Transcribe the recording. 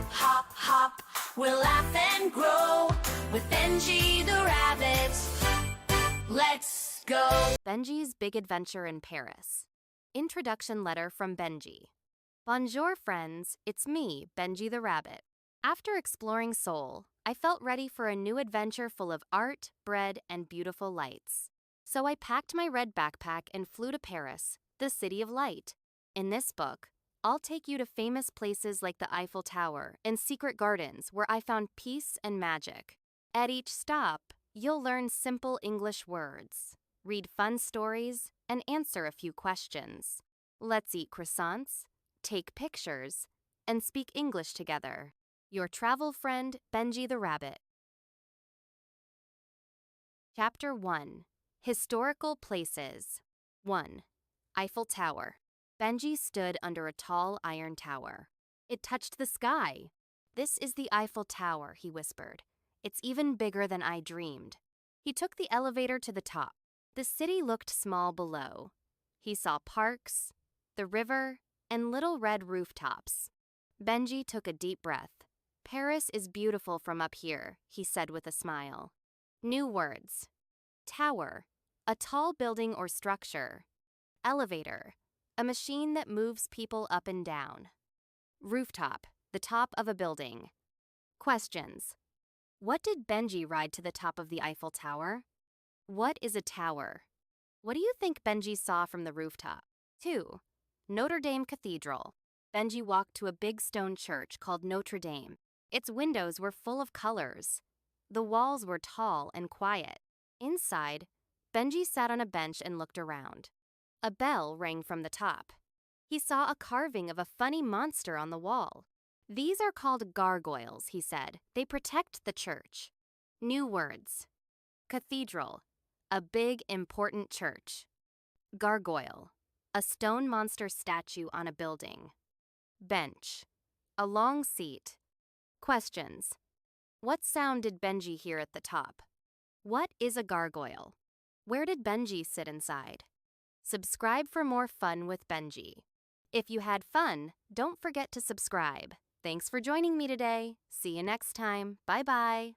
hop, hop, hop. We'll laugh and grow with Benji the Rabbit. Let's go! Benji's Big Adventure in Paris. Introduction letter from Benji. Bonjour, friends. It's me, Benji the Rabbit. After exploring Seoul, I felt ready for a new adventure full of art, bread, and beautiful lights. So I packed my red backpack and flew to Paris, the city of light. In this book, I'll take you to famous places like the Eiffel Tower and secret gardens where I found peace and magic. At each stop, you'll learn simple English words, read fun stories, and answer a few questions. Let's eat croissants, take pictures, and speak English together. Your travel friend, Benji the Rabbit. Chapter 1. Historical Places. 1. Eiffel Tower. Benji stood under a tall iron tower. It touched the sky. "This is the Eiffel Tower," he whispered. "It's even bigger than I dreamed." He took the elevator to the top. The city looked small below. He saw parks, the river, and little red rooftops. Benji took a deep breath. "Paris is beautiful from up here," he said with a smile. New words. Tower, a tall building or structure. Elevator, a machine that moves people up and down. Rooftop, the top of a building. Questions. What did Benji ride to the top of the Eiffel Tower? What is a tower? What do you think Benji saw from the rooftop? 2. Notre-Dame Cathedral. Benji walked to a big stone church called Notre-Dame. Its windows were full of colors. The walls were tall and quiet. Inside, Benji sat on a bench and looked around. A bell rang from the top. He saw a carving of a funny monster on the wall. "These are called gargoyles," he said. "They protect the church." New words. Cathedral, a big, important church. Gargoyle, a stone monster statue on a building. Bench, a long seat. Questions. What sound did Benji hear at the top? What is a gargoyle? Where did Benji sit inside? Subscribe for more fun with Benji. If you had fun, don't forget to subscribe. Thanks for joining me today. See you next time. Bye-bye.